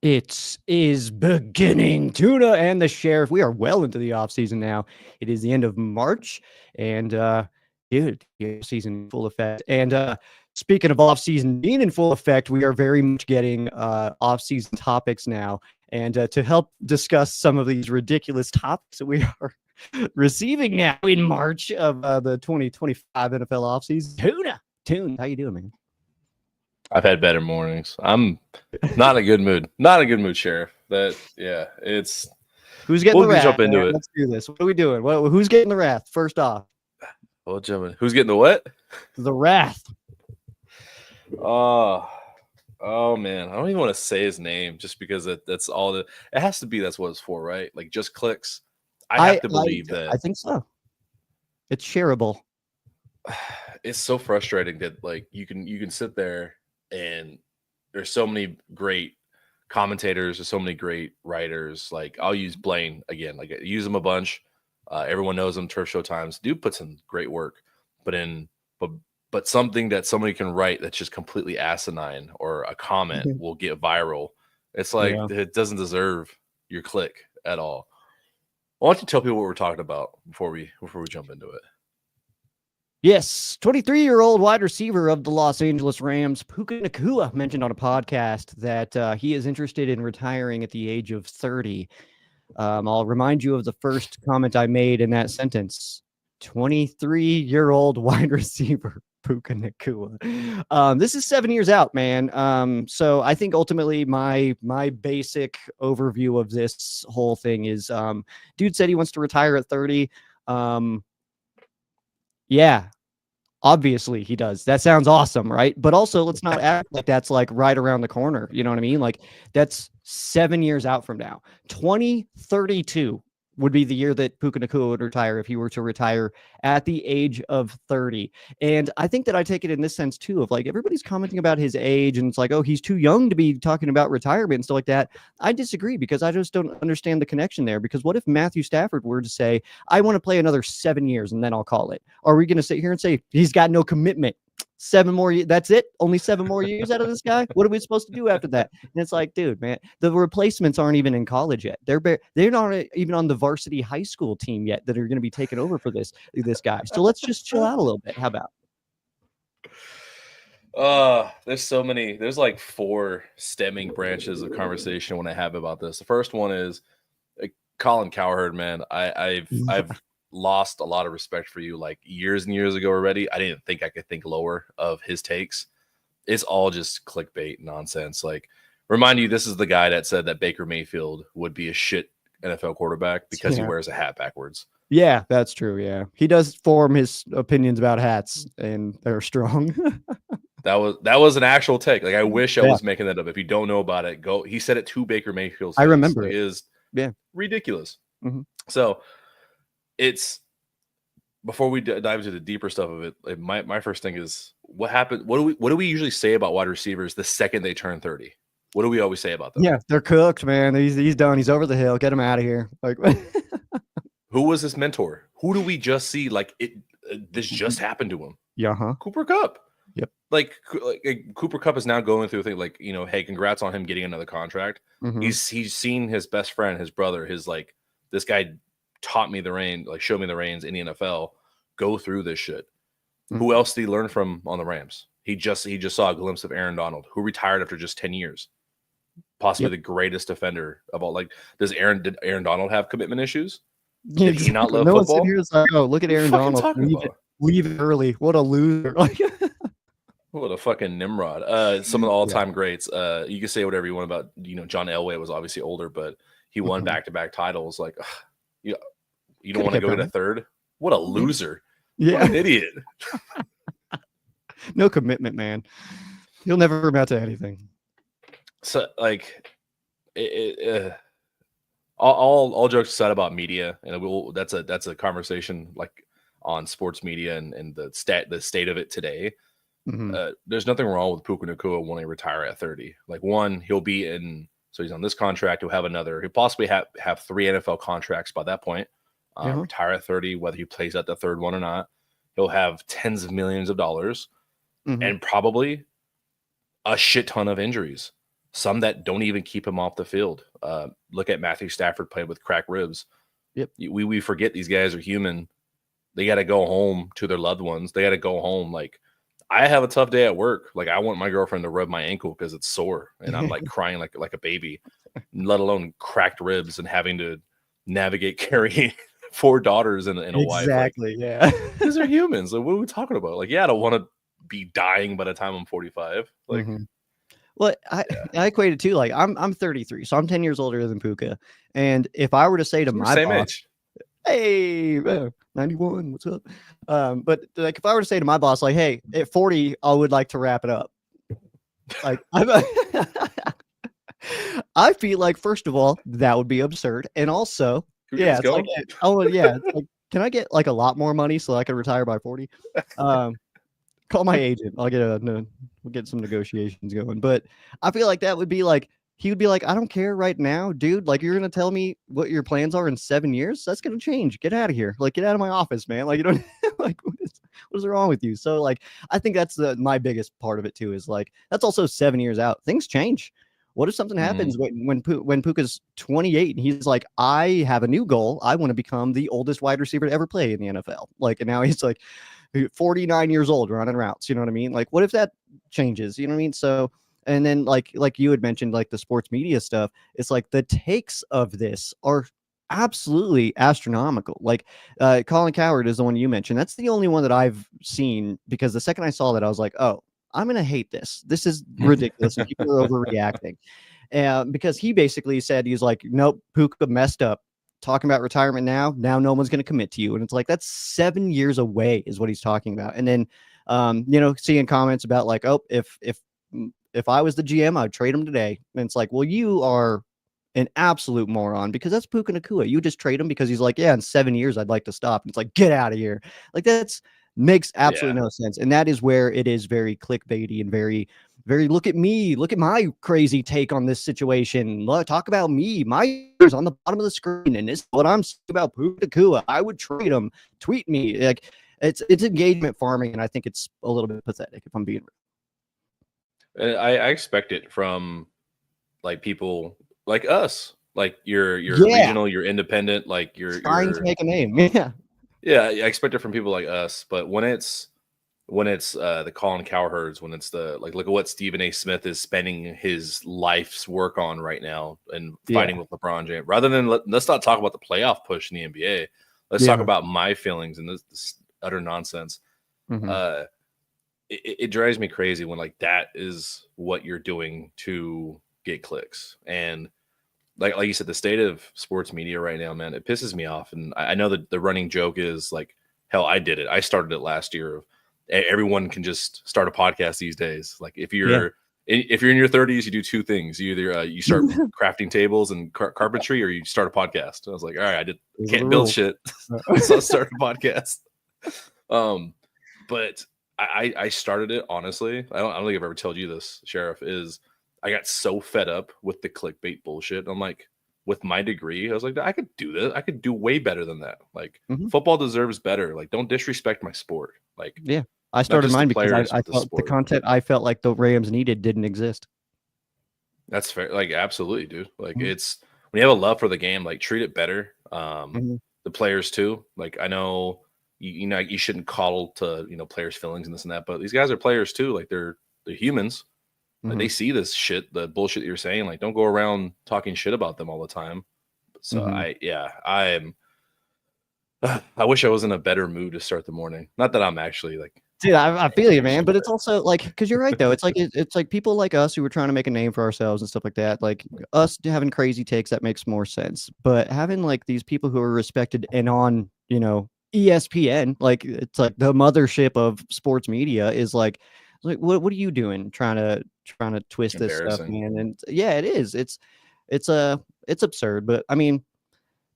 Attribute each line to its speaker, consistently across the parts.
Speaker 1: It is beginning. Tuna and the Sheriff. We are well into the off season now. It is the end of March, and dude, the season in full effect. And speaking of off season being in full effect, we are very much getting off season topics now. And to help discuss some of these ridiculous topics that we are receiving now in March of the 2025 NFL offseason, Tuna, how you doing, man?
Speaker 2: I've had better mornings. I'm not in a good mood. Not in a good mood, Sheriff. It's
Speaker 1: Who's getting the wrath?
Speaker 2: Jump into
Speaker 1: man?
Speaker 2: it.
Speaker 1: Let's do this. What are we doing? Who's getting the wrath? First off,
Speaker 2: Well, gentlemen, who's getting the what?
Speaker 1: the wrath.
Speaker 2: Oh man, I don't even want to say his name just because that's all that it has to be. That's what it's for, right? Like just clicks. I have to believe that.
Speaker 1: I think so. It's shareable.
Speaker 2: It's so frustrating that like you can sit there and there's so many great commentators, there's so many great writers. Like I'll use Blaine again. Like I use him a bunch. Everyone knows him. Turf Show Times. Dude puts in great work, but something that somebody can write that's just completely asinine or a comment will get viral. It's like it doesn't deserve your click at all. Why don't you tell people what we're talking about before we jump into it?
Speaker 1: Yes, 23-year-old wide receiver of the Los Angeles Rams, Puka Nacua, mentioned on a podcast that he is interested in retiring at the age of 30. I'll remind you of the first comment I made in that sentence. 23-year-old wide receiver, Puka Nacua. This is 7 years out, man. So I think ultimately my basic overview of this whole thing is dude said he wants to retire at 30. Yeah, obviously he does. That sounds awesome, right? But also let's not act like that's like right around the corner. You know what I mean? Like that's 7 years out from now. 2032 would be the year that Puka Nacua would retire if he were to retire at the age of 30. And I think that I take it in this sense too, of like everybody's commenting about his age and it's like, oh, he's too young to be talking about retirement and stuff like that. I disagree because I just don't understand the connection there. Because what if Matthew Stafford were to say, I want to play another 7 years and then I'll call it? Are we going to sit here and say he's got no commitment? 7 more years. That's it. Only 7 more years out of this guy. What are we supposed to do after that? And it's like, dude, man, the replacements aren't even in college yet. They're not even on the varsity high school team yet that are going to be taking over for this guy. So let's just chill out a little bit. How about?
Speaker 2: There's so many. There's like 4 stemming branches of conversation when I have about this. The first one is Colin Cowherd, man. I've lost a lot of respect for you like years and years ago already. I didn't think I could think lower of his takes. It's all just clickbait nonsense. Like, remind you, this is the guy that said that Baker Mayfield would be a shit NFL quarterback because he wears a hat backwards.
Speaker 1: Yeah, that's true. Yeah, he does form his opinions about hats, and they're strong.
Speaker 2: That was an actual take. Like, I wish I was making that up. If you don't know about it, go. He said it to Baker Mayfield's face.
Speaker 1: I remember
Speaker 2: it is ridiculous.
Speaker 1: Mm-hmm.
Speaker 2: So it's before we dive into the deeper stuff of it. Like my first thing is what happened. What do we usually say about wide receivers the second they turn 30? What do we always say about them?
Speaker 1: Yeah, they're cooked, man. He's done. He's over the hill. Get him out of here. Like,
Speaker 2: who was his mentor? Who do we just see? Like this just happened to him.
Speaker 1: Yeah,
Speaker 2: Cooper Kupp.
Speaker 1: Yep.
Speaker 2: Like Cooper Kupp is now going through a thing like, hey, congrats on him getting another contract. Mm-hmm. He's seen his best friend, his brother, this guy taught me the reins, like showed me the reins in the NFL. Go through this shit. Mm-hmm. Who else did he learn from on the Rams? He just saw a glimpse of Aaron Donald, who retired after just 10 years. Possibly the greatest defender of all. Like, did Aaron Donald have commitment issues? Did he not love football?
Speaker 1: Here's like, oh, look at Aaron Donald. Leave it early. What a loser.
Speaker 2: What a fucking Nimrod. Some of the all-time greats. You can say whatever you want about, John Elway was obviously older, but he won back-to-back titles. Like, you don't want to go get a third? What a loser.
Speaker 1: Yeah.
Speaker 2: What an idiot.
Speaker 1: No commitment, man. You'll never amount to anything.
Speaker 2: So, like, all jokes aside about media, and that's a conversation like on sports media and the state of it today. Mm-hmm. There's nothing wrong with Puka Nacua wanting to retire at 30. Like, one, he'll be in, so he's on this contract. He'll have another. He'll possibly have 3 NFL contracts by that point. Retire at 30, whether he plays at the third one or not. He'll have tens of millions of dollars and probably a shit ton of injuries. some that don't even keep him off the field. Look at Matthew Stafford playing with cracked ribs.
Speaker 1: Yep.
Speaker 2: We forget these guys are human. They got to go home to their loved ones. They got to go home. Like, I have a tough day at work. Like, I want my girlfriend to rub my ankle because it's sore and I'm like crying like a baby, let alone cracked ribs and having to navigate carrying 4 daughters and a wife.
Speaker 1: Exactly. Yeah.
Speaker 2: These are humans. Like, what are we talking about? Like, yeah, I don't want to be dying by the time I'm 45. Like,
Speaker 1: well, I equate it too. Like, I'm 33, so I'm 10 years older than Puka. And if I were to say to my
Speaker 2: same
Speaker 1: boss,
Speaker 2: age.
Speaker 1: hey, 91, what's up? But like, if I were to say to my boss, like, hey, at 40, I would like to wrap it up. Like, I feel like, first of all, that would be absurd. And also, yeah, it's like, it's like, can I get like a lot more money so I can retire by 40? Call my agent. We'll get some negotiations going. But I feel like that would be like, he would be like, I don't care right now, dude. Like, you're going to tell me what your plans are in 7 years? That's going to change. Get out of here. Like, get out of my office, man. Like, you don't like, what is wrong with you? So like, I think that's my biggest part of it too, is like, that's also 7 years out. Things change. What if something happens when Puka's 28 and he's like, I have a new goal. I want to become the oldest wide receiver to ever play in the NFL. Like, and now he's like 49 years old running routes. You know what I mean? Like, what if that changes? You know what I mean? So, and then like you had mentioned, like the sports media stuff, it's like the takes of this are absolutely astronomical. Like Colin Cowherd is the one you mentioned. That's the only one that I've seen, because the second I saw that, I was like, oh, I'm going to hate this. This is ridiculous. And people are overreacting. Because he basically said, he's like, nope, Puka messed up. Talking about retirement now no one's going to commit to you. And it's like, that's 7 years away is what he's talking about. And then, seeing comments about like, oh, if I was the GM, I'd trade him today. And it's like, well, you are an absolute moron, because that's Puka Nacua. You just trade him because he's like, yeah, in 7 years, I'd like to stop. And it's like, get out of here. Like, makes absolutely no sense. And that is where it is very clickbaity and very, very, look at me, look at my crazy take on this situation. Talk about me. My ears on the bottom of the screen. And this is what I'm saying about Puka Nacua. I would trade him. Tweet me. Like, it's engagement farming. And I think it's a little bit pathetic, if I'm being
Speaker 2: real. I expect it from like people like us, like you're regional, you're independent, like you're
Speaker 1: trying to make a name.
Speaker 2: Yeah, I expect it from people like us. But when it's the Colin Cowherds, when it's the like, look at what Stephen A. Smith is spending his life's work on right now and fighting with LeBron James, rather than let's not talk about the playoff push in the NBA. Let's talk about my feelings and this utter nonsense. It drives me crazy when like that is what you're doing to get clicks. And like you said, the state of sports media right now, man, it pisses me off. And I know that the running joke is like, hell, I did it. I started it last year. Everyone can just start a podcast these days. Like if you're in your 30s, you do two things. You either you start crafting tables and carpentry, or you start a podcast. I was like, all right, can't build shit, so let's start a podcast. But I started it, honestly. I don't think I've ever told you this, Sheriff, is I got so fed up with the clickbait bullshit. I'm like, with my degree, I was like, I could do this. I could do way better than that. Like football deserves better. Like, don't disrespect my sport. Like,
Speaker 1: yeah, I started mine because I felt the content I felt like the Rams needed didn't exist.
Speaker 2: That's fair. Like, absolutely, dude. Like it's when you have a love for the game, like treat it better. The players too. Like I know you shouldn't coddle to players' feelings and this and that, but these guys are players too. Like they're humans. Like they see this shit, the bullshit that you're saying. Like don't go around talking shit about them all the time. So I wish I was in a better mood to start the morning. Not that I'm actually like.
Speaker 1: Dude, I feel you, man. But it's also like, because you're right though. It's like it's like people like us who are trying to make a name for ourselves and stuff like that. Like us having crazy takes, that makes more sense. But having like these people who are respected and on ESPN, like it's like the mothership of sports media, is like what are you doing trying to twist this stuff, man? And yeah, it is. It's absurd. But I mean,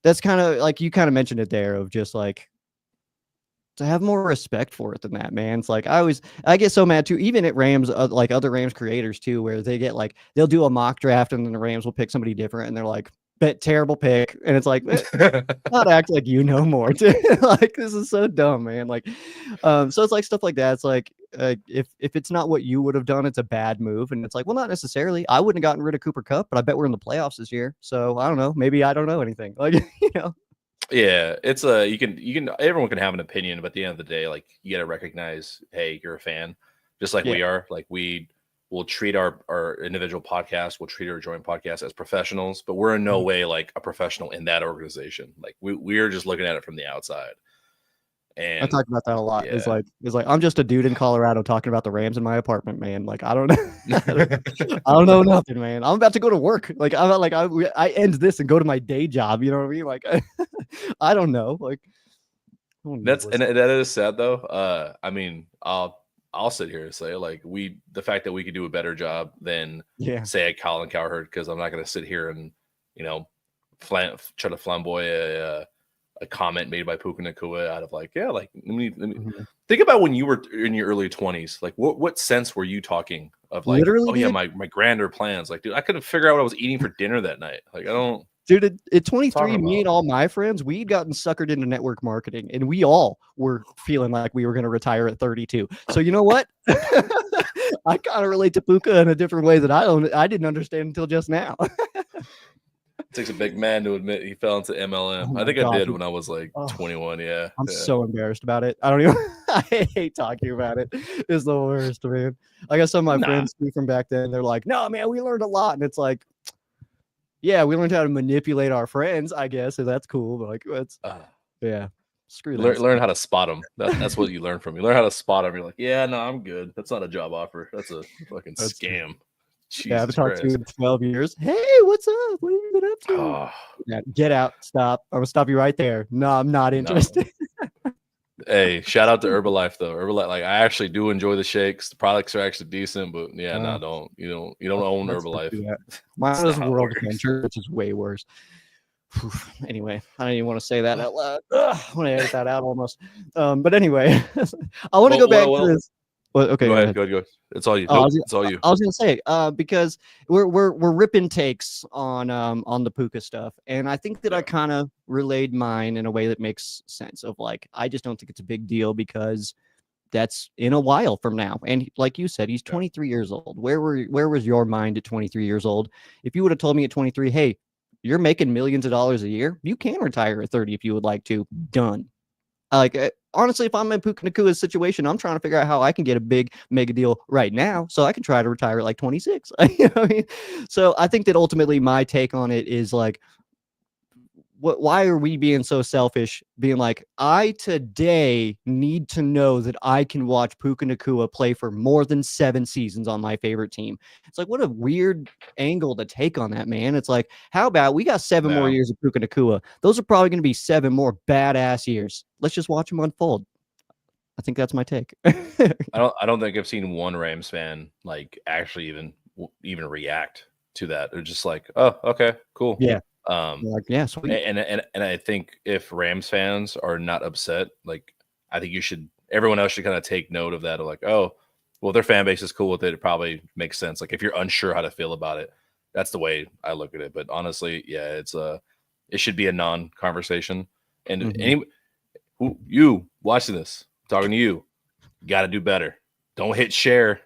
Speaker 1: that's kind of like you kind of mentioned it there, of just like to have more respect for it than that, man. It's like I get so mad too, even at Rams, like other Rams creators too, where they get like they'll do a mock draft and then the Rams will pick somebody different and they're like, terrible pick, and it's like not act like more. Like this is so dumb, man. Like so it's like stuff like that. It's like if it's not what you would have done, it's a bad move. And it's like, well, not necessarily. I wouldn't have gotten rid of Cooper Cup, but I bet we're in the playoffs this year. So I don't know. Maybe I don't know anything. Like, you know.
Speaker 2: Yeah, it's you can everyone can have an opinion, but at the end of the day, like you got to recognize, hey, you're a fan, just like we are. Like we will treat our individual podcast, we'll treat our joint podcast as professionals, but we're in no way like a professional in that organization. Like we're just looking at it from the outside. And
Speaker 1: I talk about that a lot. It's like I'm just a dude in Colorado talking about the Rams in my apartment, man. Like I don't know, I don't know nothing, man. I'm about to go to work. Like I end this and go to my day job. You know what I mean? Like I don't know. Like
Speaker 2: that is sad though. I mean, I'll sit here and say like the fact that we could do a better job than say a Colin Cowherd, because I'm not going to sit here and try to flamboy a comment made by Puka Nacua out of like, let me think about when you were in your early 20s. Like what sense were you talking of like, literally, dude, my grander plans? Like, dude, I couldn't figure out what I was eating for dinner that night. Like I don't.
Speaker 1: Dude, at 23, me and all my friends, we'd gotten suckered into network marketing, and we all were feeling like we were going to retire at 32. So you know what? I kind of relate to Puka in a different way that I didn't understand until just now.
Speaker 2: It takes a big man to admit he fell into MLM. I think I did when I was like 21. Yeah.
Speaker 1: I'm so embarrassed about it. I don't even I hate talking about it. It's the worst, man. I got some of my friends from back then. They're like, no, man, we learned a lot. And it's like, yeah, we learned how to manipulate our friends, I guess. So that's cool. But like, it's screw that.
Speaker 2: Learn how to spot them. That's what you learn from. You learn how to spot them. You're like, yeah, no, I'm good. That's not a job offer. That's a fucking scam.
Speaker 1: I've talked to you in 12 years. Hey, what's up? What have you been up to?
Speaker 2: Oh.
Speaker 1: Yeah, get out. Stop. I'm gonna stop you right there. No, I'm not interested.
Speaker 2: No. Hey, shout out to Herbalife though. Herbalife, like I actually do enjoy the shakes. The products are actually decent, but you don't own Herbalife.
Speaker 1: Mine is World Adventure, which is way worse. Anyway, I don't even want to say that out loud. I want to edit that out almost. But anyway, I want to go back to this. Well, okay,
Speaker 2: go ahead. It's all you. It's all you.
Speaker 1: I was gonna say because we're ripping takes on the Puka stuff, and I think that I kind of relayed mine in a way that makes sense. Of like, I just don't think it's a big deal because that's in a while from now. And like you said, he's 23 years old. Where was your mind at 23 years old? If you would have told me at 23, hey, you're making millions of dollars a year, you can retire at 30 if you would like to. Done. Like honestly, if I'm in Puka Nacua's situation, I'm trying to figure out how I can get a big mega deal right now so I can try to retire at like 26. You know what I mean? So I think that ultimately my take on it is like, why are we being so selfish? Being like, I today need to know that I can watch Puka Nacua play for more than 7 seasons on my favorite team. It's like, what a weird angle to take on that, man. It's like, how about we got 7 more years of Puka Nacua? Those are probably going to be 7 more badass years. Let's just watch them unfold. I think that's my take.
Speaker 2: I don't think I've seen one Rams fan like actually even react to that. They're just like, oh, okay, cool.
Speaker 1: Yeah.
Speaker 2: Sweet. And I think if Rams fans are not upset, like I think everyone else should kind of take note of that. Of like, oh, well, their fan base is cool with it. It probably makes sense. Like if you're unsure how to feel about it, that's the way I look at it. But honestly, yeah, it should be a non-conversation. And you watching this, talking to you, got to do better. Don't hit share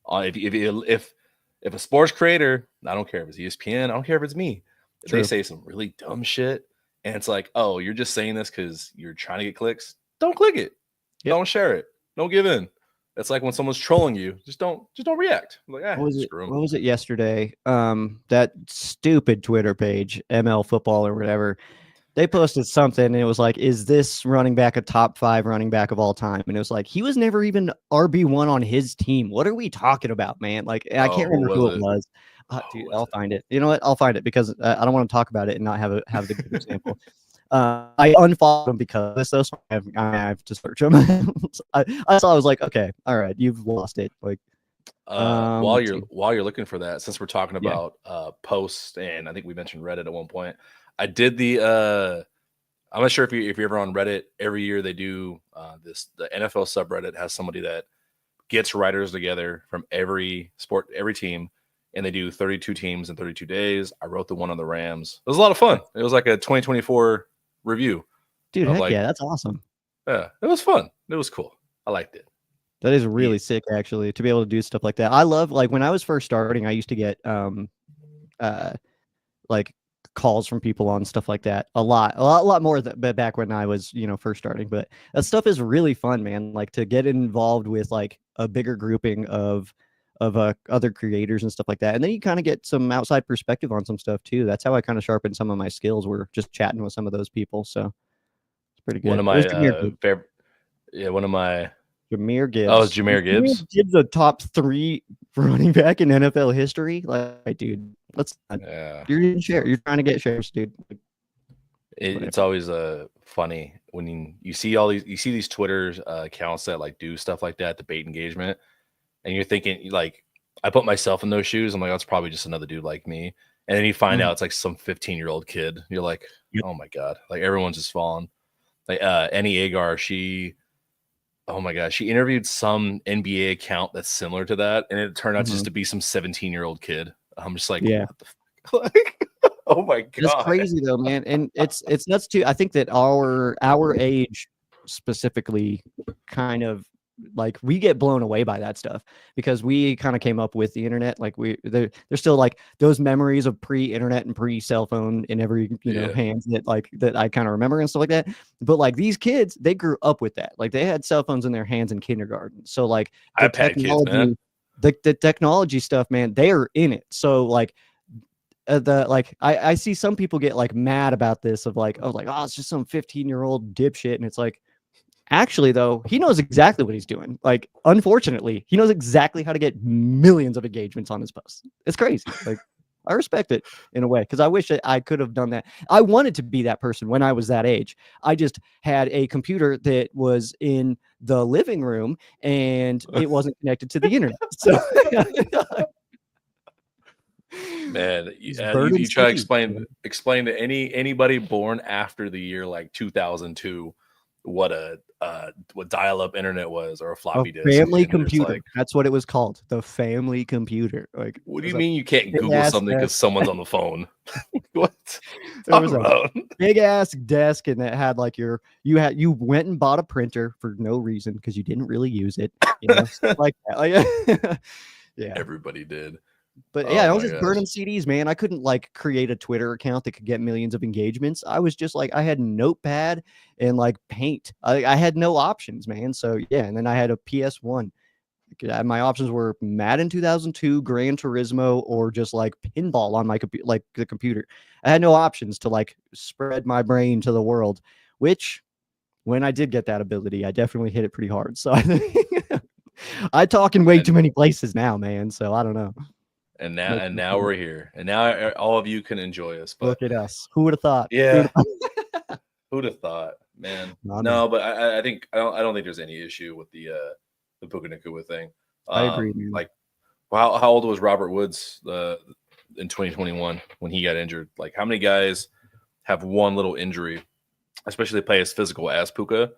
Speaker 2: on if a sports creator, I don't care if it's ESPN, I don't care if it's me. True. They say some really dumb shit, and it's like, oh, you're just saying this because you're trying to get clicks. Don't click it. Yep. Don't share it. Don't give in. It's like when someone's trolling you, just don't react. I'm like, what
Speaker 1: was it yesterday? That stupid Twitter page, ML Football or whatever. They posted something, and it was like, is this running back a top 5 running back of all time? And it was like, he was never even RB1 on his team. What are we talking about, man? Like, I can't remember who it was. Dude, I'll find it. You know what? I'll find it because I don't want to talk about it and not have the good example. I unfollowed him because so I have to search him. I saw. I was like, okay, all right, you've lost it. Like,
Speaker 2: while you're looking for that, since we're talking about posts, and I think we mentioned Reddit at one point. I did the. I'm not sure if you're ever on Reddit. Every year they do the NFL subreddit has somebody that gets writers together from every sport, every team. And they do 32 teams in 32 days. I wrote the one on the Rams. It was a lot of fun. It was like a 2024 review.
Speaker 1: Dude, heck yeah, that's awesome.
Speaker 2: Yeah, it was fun. It was cool. I liked it.
Speaker 1: That is really sick, actually, to be able to do stuff like that. I love, like, when I was first starting, I used to get uh like calls from people on stuff like that a lot more but back when I was, first starting. But that stuff is really fun, man. Like to get involved with like a bigger grouping of other creators and stuff like that, and then you kind of get some outside perspective on some stuff too. That's how I kind of sharpened some of my skills. We're just chatting with some of those people, so it's pretty good.
Speaker 2: One of
Speaker 1: It was
Speaker 2: my
Speaker 1: Jameer Gibbs.
Speaker 2: one of my
Speaker 1: Jameer
Speaker 2: oh, it's
Speaker 1: Gibbs.
Speaker 2: Jameer Gibbs.
Speaker 1: Gibbs a top 3 running back in NFL history. Like, dude, let's
Speaker 2: Yeah,
Speaker 1: you're share. You're trying to get shares, dude.
Speaker 2: it's always funny when you see all these Twitter accounts that like do stuff like that, debate engagement, and you're thinking like, I put myself in those shoes. I'm like, that's probably just another dude like me. And then you find out it's like some 15-year-old kid. You're like, oh my god, like everyone's just falling. Like Annie Agar, oh my gosh, she interviewed some NBA account that's similar to that, and it turned out just to be some 17-year-old kid. I'm just like,
Speaker 1: Yeah.
Speaker 2: what the fuck? Like, oh my god,
Speaker 1: It's crazy though, man. And it's nuts too. I think that our age specifically kind of like we get blown away by that stuff because we kind of came up with the internet. Like there's still like those memories of pre-internet and pre-cell phone in every hands that I kind of remember and stuff like that. But like these kids, they grew up with that. Like they had cell phones in their hands in kindergarten. So like the
Speaker 2: iPad kids, man.
Speaker 1: the technology stuff, man, they are in it. So like I see some people get like mad about this of like, oh, it's just some 15-year-old dipshit. And it's like, actually, though, he knows exactly what he's doing. Like, unfortunately, he knows exactly how to get millions of engagements on his posts. It's crazy. Like, I respect it in a way because I wish I could have done that. I wanted to be that person when I was that age. I just had a computer that was in the living room and it wasn't connected to the internet. So,
Speaker 2: man, you try to explain to anybody born after the year like 2002 what dial-up internet was or a floppy disk.
Speaker 1: Family computer. Like, that's what it was called. The family computer. Like,
Speaker 2: what do you mean you can't Google something because someone's on the phone? What?
Speaker 1: There was a big ass desk, and it had like you went and bought a printer for no reason because you didn't really use it. Stuff like that. Like, yeah,
Speaker 2: everybody did.
Speaker 1: But yeah, I was just burning CDs, man. I couldn't like create a Twitter account that could get millions of engagements. I was just like, I had Notepad and like Paint. I had no options, man. So yeah, and then I had a PS1. My options were Madden 2002, Gran Turismo, or just like pinball on my the computer. I had no options to like spread my brain to the world. Which, when I did get that ability, I definitely hit it pretty hard. So I think I talk in way too many places now, man. So I don't know.
Speaker 2: And now we're here, and now all of you can enjoy us. But
Speaker 1: look at us. Who would have thought?
Speaker 2: Yeah, who'd have thought, man? No, but I think I don't think there's any issue with the Puka Nacua thing.
Speaker 1: I agree, man.
Speaker 2: Like, how old was Robert Woods in 2021 when he got injured? Like, how many guys have one little injury, especially play as physical as Puka?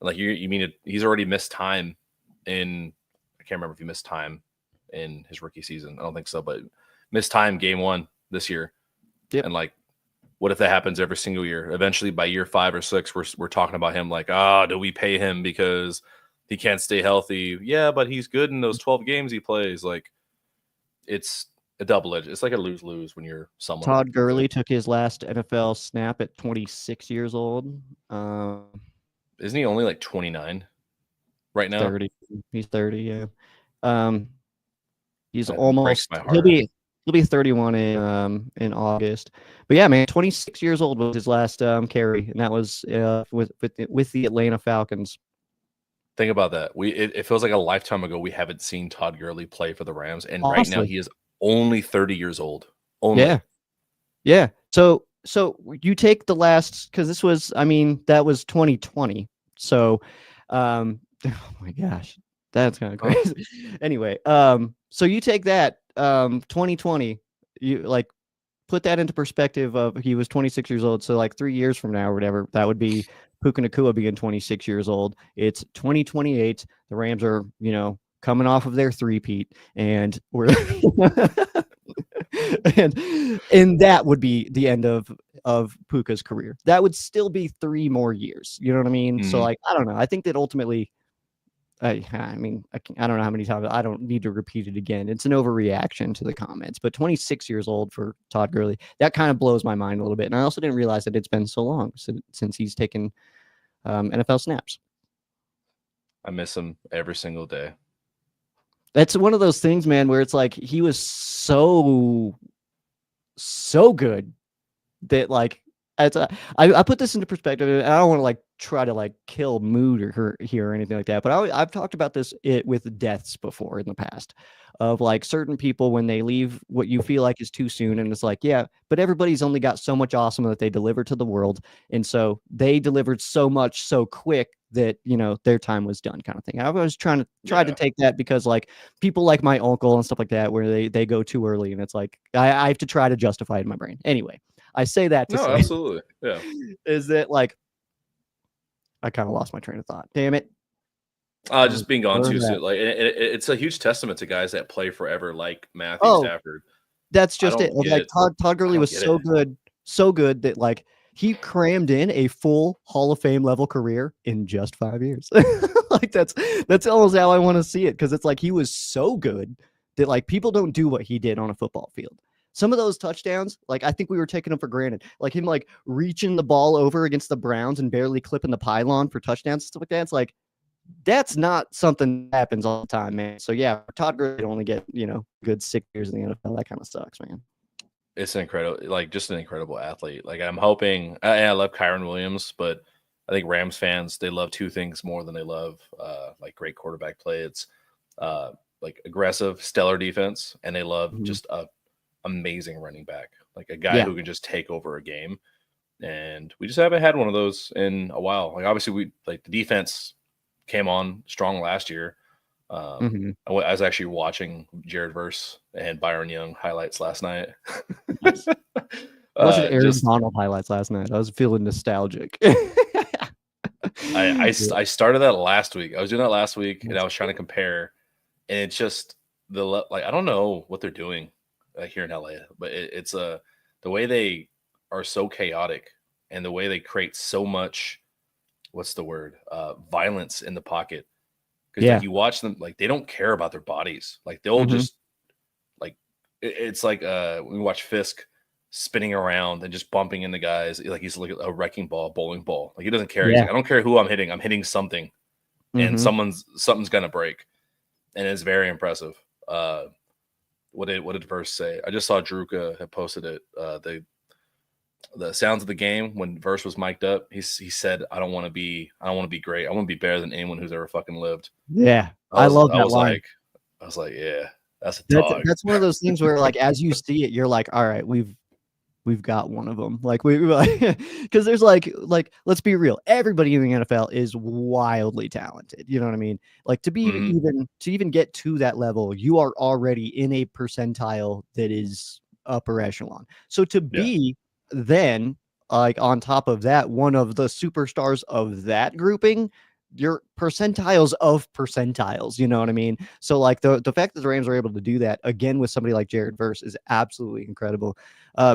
Speaker 2: Like, you mean he's already missed time in? I can't remember if he missed time in his rookie season. I don't think so, but missed time game 1 this year.
Speaker 1: Yep.
Speaker 2: And like, what if that happens every single year? Eventually by year 5 or 6, we're talking about him like, do we pay him because he can't stay healthy? Yeah, but he's good in those 12 games he plays. Like, it's a double-edged. It's like a lose-lose when you're someone.
Speaker 1: Todd Gurley took his last NFL snap at 26 years old.
Speaker 2: Isn't he only like 29 right now?
Speaker 1: 30. He's 30, yeah. He's almost he'll be 31 in August. But yeah, man, 26 years old was his last carry, and that was with the Atlanta Falcons.
Speaker 2: Think about that. It feels like a lifetime ago we haven't seen Todd Gurley play for the Rams, and right now he is only 30 years old. Only.
Speaker 1: Yeah. So you take the last, because this was, that was 2020. So, oh my gosh, that's kind of crazy. Anyway, so you take that 2020, you like put that into perspective of he was 26 years old. So like 3 years from now or whatever, that would be Puka Nacua being 26 years old. It's 2028. The Rams are, coming off of their three-peat, and we're and that would be the end of Puka's career. That would still be 3 more years. You know what I mean? Mm-hmm. So like, I don't know. I think that ultimately, I mean, I don't know how many times. I don't need to repeat it again. It's an overreaction to the comments. But 26 years old for Todd Gurley, that kind of blows my mind a little bit. And I also didn't realize that it's been so long since he's taken NFL snaps.
Speaker 2: I miss him every single day.
Speaker 1: That's one of those things, man, where it's like he was so good that like I put this into perspective, and I don't want to like try to like kill mood or her here or anything like that, but I've talked about this with deaths before in the past, of like certain people when they leave what you feel like is too soon, and it's like, yeah, but everybody's only got so much awesome that they deliver to the world, and so they delivered so much so quick that, you know, their time was done, kind of thing. I was trying to take that because like people like my uncle and stuff like that, where they go too early, and it's like I have to try to justify it in my brain. Anyway, I say that to
Speaker 2: No,
Speaker 1: say
Speaker 2: absolutely. Yeah.
Speaker 1: is that like I kind of lost my train of thought. Damn it.
Speaker 2: Just being gone too soon. Like it's a huge testament to guys that play forever, like Matthew
Speaker 1: Oh,
Speaker 2: Stafford.
Speaker 1: that's
Speaker 2: I
Speaker 1: just it.
Speaker 2: don't
Speaker 1: Like
Speaker 2: get.
Speaker 1: Todd
Speaker 2: I
Speaker 1: Gurley
Speaker 2: don't
Speaker 1: was
Speaker 2: get
Speaker 1: so good that like he crammed in a full Hall of Fame level career in just 5 years. Like that's almost how I want to see it, because it's like he was so good that like people don't do what he did on a football field. Some of those touchdowns, like I think we were taking them for granted. Like him like reaching the ball over against the Browns and barely clipping the pylon for touchdowns and stuff like that. It's like that's not something that happens all the time, man. So yeah, Todd Gurley to only get, you know, good 6 years in the NFL. That kind of sucks, man.
Speaker 2: It's incredible, like just an incredible athlete. Like I'm hoping, I love Kyron Williams, but I think Rams fans, they love two things more than they love like great quarterback play. It's uh, like aggressive, stellar defense, and they love
Speaker 1: Mhm.
Speaker 2: just a amazing running back, like a guy
Speaker 1: Yeah.
Speaker 2: who can just take over a game. And we just haven't had one of those in a while. Like obviously, we like the defense came on strong last year.
Speaker 1: Mhm.
Speaker 2: I was actually watching Jared Verse and Byron Young highlights last night.
Speaker 1: Nice. Watching Aaron
Speaker 2: Just
Speaker 1: Donald highlights last night. I was feeling nostalgic.
Speaker 2: I started that last week. I was doing that last week, and I
Speaker 1: Nice.
Speaker 2: was trying to compare, and it's just like I don't know what they're doing here in LA, but it's the way they are so chaotic, and the way they create so much, what's the word, violence in the pocket. Because like
Speaker 1: Yeah.
Speaker 2: you watch them, like they don't care about their bodies. Like they'll
Speaker 1: Mhm.
Speaker 2: just like it's like when we watch Fisk spinning around and just bumping into guys like he's like a wrecking ball, bowling ball. Like he doesn't care. He's
Speaker 1: Yeah.
Speaker 2: like, I don't care who I'm hitting something, and
Speaker 1: Mhm.
Speaker 2: something's gonna break, and it's very impressive. What did Verse say? I just saw Druka had posted it. The sounds of the game when Verse was mic'd up. He said, I don't want to be great. I want to be better than anyone who's ever fucking lived.
Speaker 1: Yeah.
Speaker 2: I
Speaker 1: I
Speaker 2: was
Speaker 1: love
Speaker 2: I
Speaker 1: that
Speaker 2: was
Speaker 1: line.
Speaker 2: like I was like, yeah, that's a
Speaker 1: That's
Speaker 2: dog.
Speaker 1: that's one of those things where like as you see it, you're like, all right, we've got one of them. Like we like because there's like let's be real, everybody in the NFL is wildly talented. You know what I mean? Like
Speaker 2: Mhm.
Speaker 1: to even get to that level, you are already in a percentile that is upper echelon. So to
Speaker 2: Yeah.
Speaker 1: be then like on top of that, one of the superstars of that grouping, your percentiles of percentiles, you know what I mean? So like the fact that the Rams are able to do that again with somebody like Jared Verse is absolutely incredible.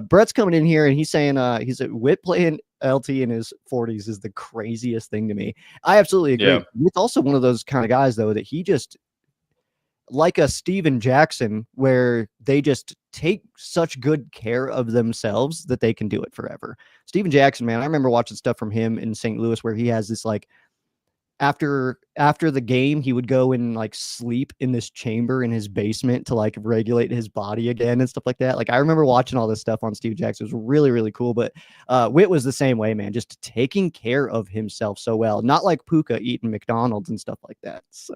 Speaker 1: Brett's coming in here and he's saying he said Witt playing LT in his 40s is the craziest thing to me. I absolutely agree.
Speaker 2: Yeah.
Speaker 1: It's also one of those kind of guys though that he just like a Steven Jackson, where they just take such good care of themselves that they can do it forever. Steven Jackson, man, I remember watching stuff from him in St. Louis where he has this like after the game, he would go and like sleep in this chamber in his basement to like regulate his body again and stuff like that. Like I remember watching all this stuff on Steve Jackson. It was really, really cool. But Witt was the same way, man, just taking care of himself so well. Not like Puka eating McDonald's and stuff like that. So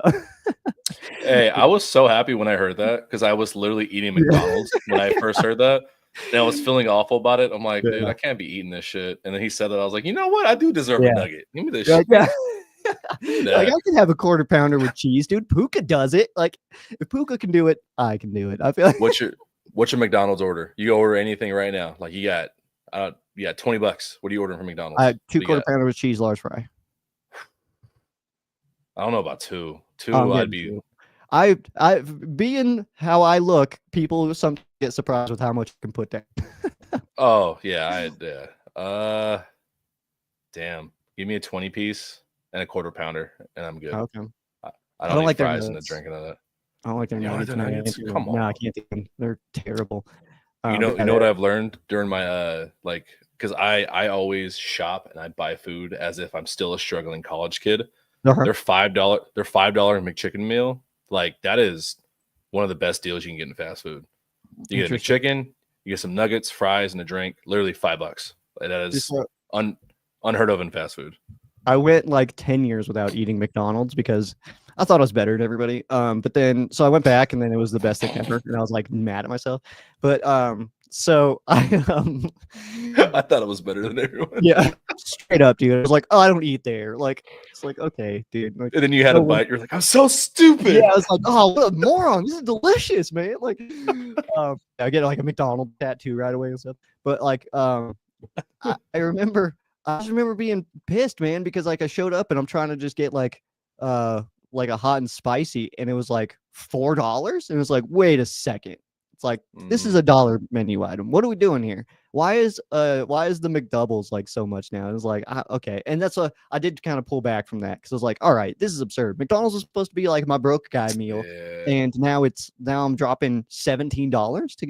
Speaker 2: Hey, I was so happy when I heard that because I was literally eating
Speaker 1: yeah.
Speaker 2: McDonald's when I first heard that. And I was feeling awful about it. I'm like, dude,
Speaker 1: Yeah.
Speaker 2: I can't be eating this shit. And then he said that. I was like, you know what? I do deserve a
Speaker 1: Yeah.
Speaker 2: nugget. Give me this
Speaker 1: Like,
Speaker 2: shit.
Speaker 1: yeah.
Speaker 2: Give me
Speaker 1: Like
Speaker 2: that.
Speaker 1: I can have a quarter pounder with cheese, dude. Puka does it. Like if Puka can do it, I can do it. I feel like
Speaker 2: What's your McDonald's order? You order anything right now. Like you got $20. What are you ordering from McDonald's?
Speaker 1: two
Speaker 2: What do you
Speaker 1: quarter
Speaker 2: got?
Speaker 1: pounder with cheese, large fry.
Speaker 2: I don't know about two.
Speaker 1: I'm
Speaker 2: Two, I'd
Speaker 1: getting
Speaker 2: be
Speaker 1: two. I being how I look, people sometimes get surprised with how much you can put down.
Speaker 2: oh yeah, damn. Give me a 20 piece and a quarter pounder, and I'm good.
Speaker 1: Okay.
Speaker 2: I, I
Speaker 1: I
Speaker 2: don't
Speaker 1: don't
Speaker 2: need
Speaker 1: like their
Speaker 2: fries and a
Speaker 1: nuggets.
Speaker 2: drink and all that.
Speaker 1: I don't like their
Speaker 2: You don't like
Speaker 1: nuggets,
Speaker 2: the
Speaker 1: man. I
Speaker 2: nuggets?
Speaker 1: can't do them.
Speaker 2: Come
Speaker 1: No, I
Speaker 2: on.
Speaker 1: can't do them. They're terrible.
Speaker 2: You
Speaker 1: But
Speaker 2: know what I've learned during my like, because I always shop and I buy food as if I'm still a struggling college kid.
Speaker 1: uh-huh.
Speaker 2: Their $5 McChicken meal, like that is one of the best deals you can get in fast food. You get a
Speaker 1: Interesting.
Speaker 2: McChicken, you get some nuggets, fries, and a drink. Literally $5. Like, that
Speaker 1: Just,
Speaker 2: is unheard of in fast food.
Speaker 1: I went like 10 years without eating McDonald's because I thought I was better than everybody. But then so I went back and then it was the best thing ever. And I was like mad at myself. But so I
Speaker 2: I thought it was better than everyone.
Speaker 1: yeah, straight up, dude. I was like, oh, I don't eat there. Like, it's like, okay, dude. Like,
Speaker 2: And then you had
Speaker 1: no
Speaker 2: a
Speaker 1: one-
Speaker 2: bite. You're like, I'm so
Speaker 1: yeah,
Speaker 2: stupid.
Speaker 1: I was like, oh, what a moron. This is delicious, man. Like, I get like a McDonald's tattoo right away and stuff. But like, I remember, I just remember being pissed, man, because like I showed up and I'm trying to just get like a hot and spicy, and it was like $4, and it was like, wait a second, it's like this is a dollar menu item. What are we doing here? Why is the McDoubles like so much now? It was like, okay, and that's what I did kind of pull back from that because I was like, all right, this is absurd. McDonald's is supposed to be like my broke guy meal,
Speaker 2: Yeah.
Speaker 1: and now I'm dropping $17 to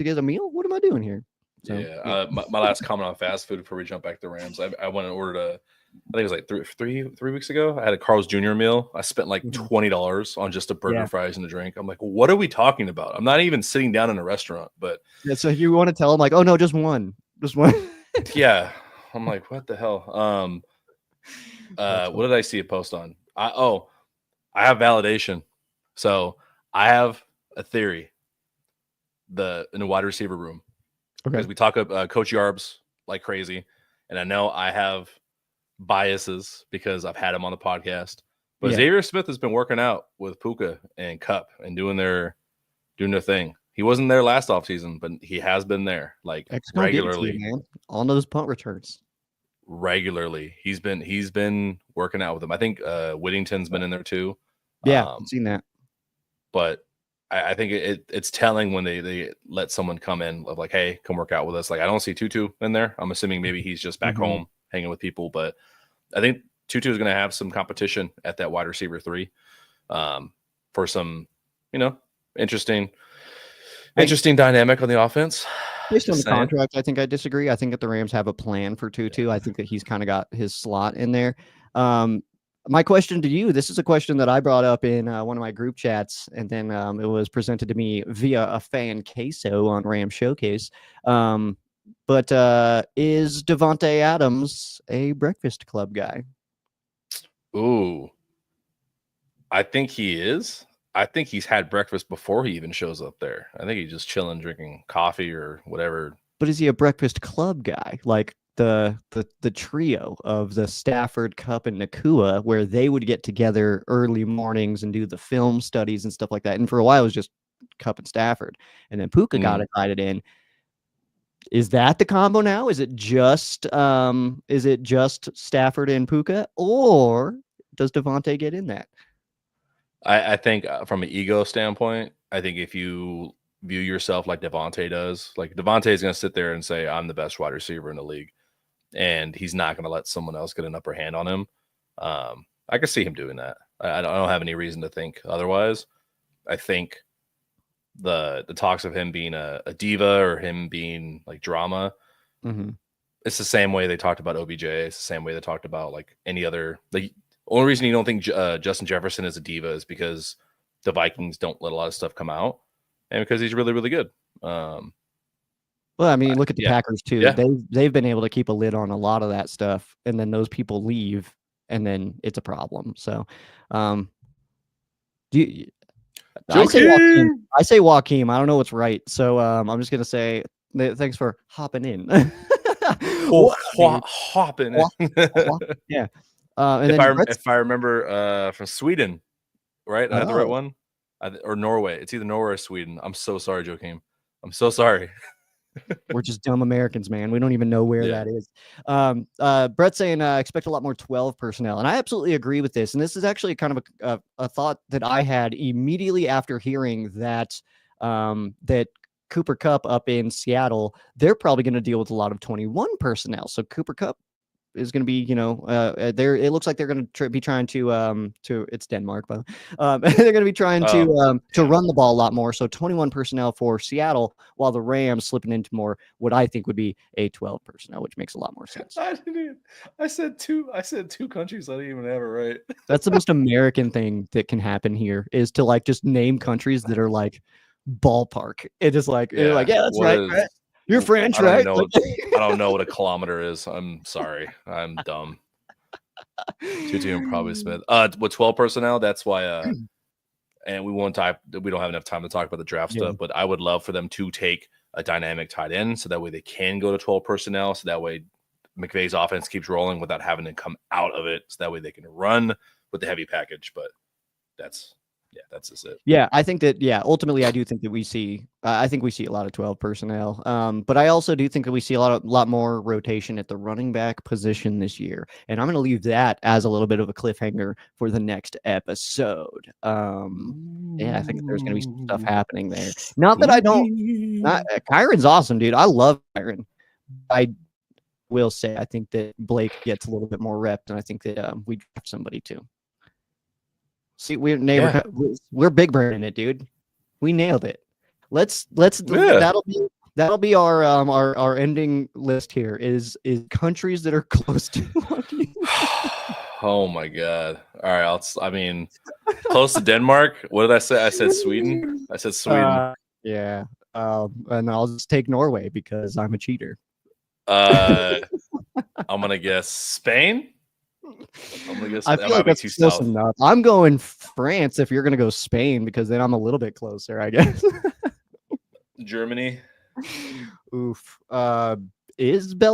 Speaker 1: get a meal. What am I doing here? So,
Speaker 2: yeah. My last comment on fast food before we jump back to Rams, I went and ordered I think it was like three weeks ago. I had a Carl's Jr. meal. I spent like $20 on just a burger,
Speaker 1: Yeah.
Speaker 2: fries, and a drink. I'm like, what are we talking about? I'm not even sitting down in a restaurant, but
Speaker 1: yeah, so you want to tell them like, oh no, just one.
Speaker 2: yeah. I'm like, what the hell? What did I see a post on? I have validation. So I have a theory. In the wide receiver room.
Speaker 1: Okay.
Speaker 2: Because we talk about Coach Yarbs like crazy, and I know I have biases because I've had him on the podcast. But Xavier Smith has been working out with Puka and Cup and doing their thing. He wasn't there last offseason, but he has been there like regularly.
Speaker 1: Man. On those punt returns.
Speaker 2: Regularly. He's been working out with them. I think Whittington's been in there too.
Speaker 1: Yeah, I've seen that.
Speaker 2: But I think it's telling when they let someone come in of like, hey, come work out with us. Like, I don't see Tutu in there. I'm assuming maybe he's just back home hanging with people. But I think Tutu is going to have some competition at that wide receiver 3 for some, interesting dynamic on the offense.
Speaker 1: Based on the contract, I think I disagree. I think that the Rams have a plan for Tutu. I think that he's kind of got his slot in there. My question to you, this is a question that I brought up in one of my group chats, and then it was presented to me via a fan queso on Ram Showcase. But is Davante Adams a Breakfast Club guy?
Speaker 2: Ooh, I think he is. I think he's had breakfast before he even shows up there. I think he's just chilling, drinking coffee or whatever.
Speaker 1: But is he a Breakfast Club guy? Like the trio of the Stafford, Cup, and Nakua, where they would get together early mornings and do the film studies and stuff like that. And for a while, it was just Cup and Stafford. And then Puka got invited in. Is that the combo now? Is it just Stafford and Puka, or does Davante get in that?
Speaker 2: I think from an ego standpoint, I think if you view yourself like Davante does, like Davante is going to sit there and say, I'm the best wide receiver in the league. And he's not going to let someone else get an upper hand on him. I can see him doing that. I don't have any reason to think otherwise. I think the talks of him being a diva or him being like drama, it's the same way they talked about OBJ. It's the same way they talked about like any other. The only reason you don't think Justin Jefferson is a diva is because the Vikings don't let a lot of stuff come out, and because he's really, really good.
Speaker 1: Well, I mean, look at the Packers too.
Speaker 2: Yeah.
Speaker 1: They've been able to keep a lid on a lot of that stuff, and then those people leave, and then it's a problem. So, I say Joaquin. I don't know what's right. So I'm just gonna say thanks for hopping in.
Speaker 2: Hopping in.
Speaker 1: Yeah.
Speaker 2: And if I remember from Sweden, right? I had the right one, or Norway. It's either Norway or Sweden. I'm so sorry, Joakim. I'm so sorry.
Speaker 1: We're just dumb Americans, man. We don't even know where that is. Brett's saying expect a lot more 12 personnel, and I absolutely agree with this. And this is actually kind of a thought that I had immediately after hearing that that Cooper Kupp up in Seattle, they're probably going to deal with a lot of 21 personnel. So Cooper Kupp is going to be, there. It looks like they're going to be trying to. It's Denmark, but they're going to be trying to run the ball a lot more. So 21 personnel for Seattle, while the Rams slipping into more what I think would be a 12 personnel, which makes a lot more sense.
Speaker 2: I said two countries. I didn't even have it right.
Speaker 1: That's the most American thing that can happen here, is to like just name countries that are like ballpark. It is like, yeah, that's right. You're French, right?
Speaker 2: I don't know what a kilometer is. I'm sorry. I'm dumb. Tutu and probably Smith. With 12 personnel, that's why and we don't have enough time to talk about the draft stuff, but I would love for them to take a dynamic tight end so that way they can go to 12 personnel. So that way McVay's offense keeps rolling without having to come out of it. So that way they can run with the heavy package. But that's just it.
Speaker 1: Yeah, I think that, ultimately I do think that we see, I think we see a lot of 12 personnel. But I also do think that we see a lot more rotation at the running back position this year. And I'm going to leave that as a little bit of a cliffhanger for the next episode. I think that there's going to be some stuff happening there. Not that Kyron's awesome, dude. I love Kyron. I will say, I think that Blake gets a little bit more reps, and I think that we draft somebody too. See, we're big braining it, dude. We nailed it. That'll be our ending list here is countries that are close to.
Speaker 2: Oh my god! All right, close to Denmark. What did I say? I said Sweden. I said Sweden.
Speaker 1: Yeah. And I'll just take Norway because I'm a cheater.
Speaker 2: I'm gonna guess Spain.
Speaker 1: I feel like that's close enough. I'm going France if you're going to go Spain, because then I'm a little bit closer, I guess.
Speaker 2: Germany.
Speaker 1: Oof. Is Belgium